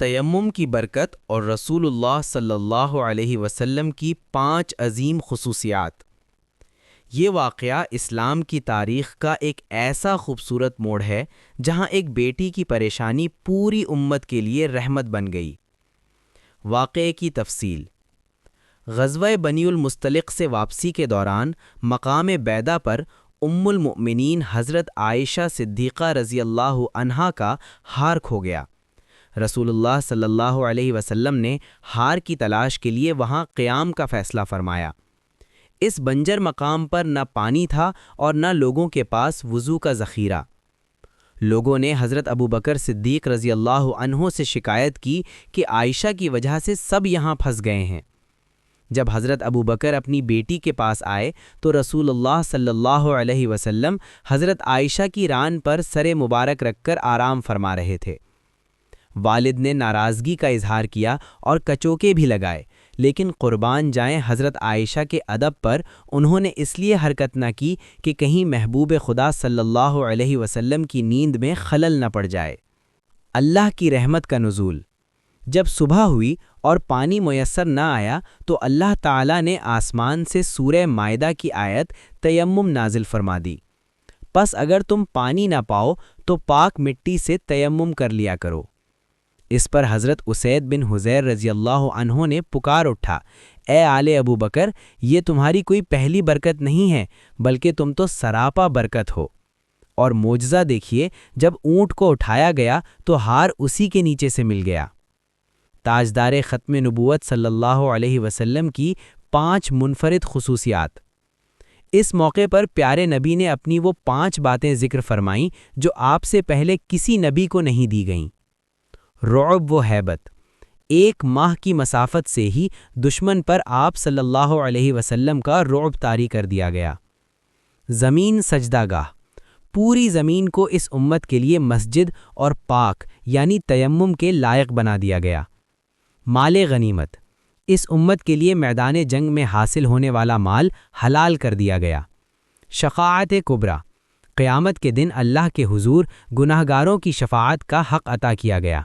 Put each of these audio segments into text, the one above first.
تیمم کی برکت اور رسول اللہ صلی اللہ علیہ وسلم کی 5 عظیم خصوصیات۔ یہ واقعہ اسلام کی تاریخ کا ایک ایسا خوبصورت موڑ ہے جہاں ایک بیٹی کی پریشانی پوری امت کے لیے رحمت بن گئی۔ واقعے کی تفصیل: غزوہ بنی المصطلق سے واپسی کے دوران مقام بیدہ پر ام المؤمنین حضرت عائشہ صدیقہ رضی اللہ عنہا کا ہار کھو گیا۔ رسول اللہ صلی اللہ علیہ وسلم نے ہار کی تلاش کے لیے وہاں قیام کا فیصلہ فرمایا۔ اس بنجر مقام پر نہ پانی تھا اور نہ لوگوں کے پاس وضو کا ذخیرہ۔ لوگوں نے حضرت ابوبکر صدیق رضی اللہ عنہ سے شکایت کی کہ عائشہ کی وجہ سے سب یہاں پھنس گئے ہیں۔ جب حضرت ابوبکر اپنی بیٹی کے پاس آئے تو رسول اللہ صلی اللہ علیہ وسلم حضرت عائشہ کی ران پر سر مبارک رکھ کر آرام فرما رہے تھے۔ والد نے ناراضگی کا اظہار کیا اور کچوکے بھی لگائے، لیکن قربان جائیں حضرت عائشہ کے ادب پر انہوں نے اس لیے حرکت نہ کی کہ کہیں محبوب خدا صلی اللہ علیہ وسلم کی نیند میں خلل نہ پڑ جائے۔ اللہ کی رحمت کا نزول: جب صبح ہوئی اور پانی میسر نہ آیا تو اللہ تعالیٰ نے آسمان سے سورہ مائدہ کی آیت تیمم نازل فرما دی۔ پس اگر تم پانی نہ پاؤ تو پاک مٹی سے تیمم کر لیا کرو۔ اس پر حضرت اسید بن حضیر رضی اللہ عنہ نے پکار اٹھا، اے آل ابو بکر، یہ تمہاری کوئی پہلی برکت نہیں ہے بلکہ تم تو سراپا برکت ہو۔ اور معجزہ دیکھیے، جب اونٹ کو اٹھایا گیا تو ہار اسی کے نیچے سے مل گیا۔ تاجدار ختم نبوت صلی اللہ علیہ وسلم کی 5 منفرد خصوصیات۔ اس موقع پر پیارے نبی نے اپنی وہ 5 باتیں ذکر فرمائیں جو آپ سے پہلے کسی نبی کو نہیں دی گئیں۔ رعب و ہیبت: 1 ماہ کی مسافت سے ہی دشمن پر آپ صلی اللہ علیہ وسلم کا رعب طاری کر دیا گیا۔ زمین سجدہ گاہ: پوری زمین کو اس امت کے لیے مسجد اور پاک یعنی تیمم کے لائق بنا دیا گیا۔ مال غنیمت: اس امت کے لیے میدان جنگ میں حاصل ہونے والا مال حلال کر دیا گیا۔ شفاعت کبریٰ: قیامت کے دن اللہ کے حضور گناہگاروں کی شفاعت کا حق عطا کیا گیا۔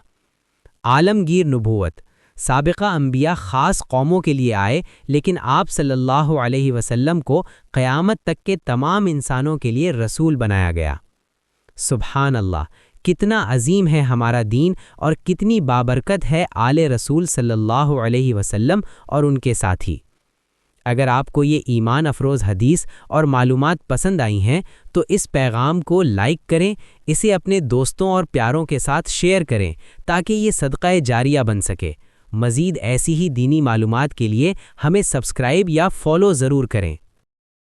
عالمگیر نبوت: سابقہ انبیاء خاص قوموں کے لیے آئے، لیکن آپ صلی اللہ علیہ وسلم کو قیامت تک کے تمام انسانوں کے لیے رسول بنایا گیا۔ سبحان اللہ! کتنا عظیم ہے ہمارا دین اور کتنی بابرکت ہے آل رسول صلی اللہ علیہ وسلم اور ان کے ساتھی۔ اگر آپ کو یہ ایمان افروز حدیث اور معلومات پسند آئی ہیں تو اس پیغام کو لائک کریں، اسے اپنے دوستوں اور پیاروں کے ساتھ شیئر کریں تاکہ یہ صدقہ جاریہ بن سکے۔ مزید ایسی ہی دینی معلومات کے لیے ہمیں سبسکرائب یا فالو ضرور کریں۔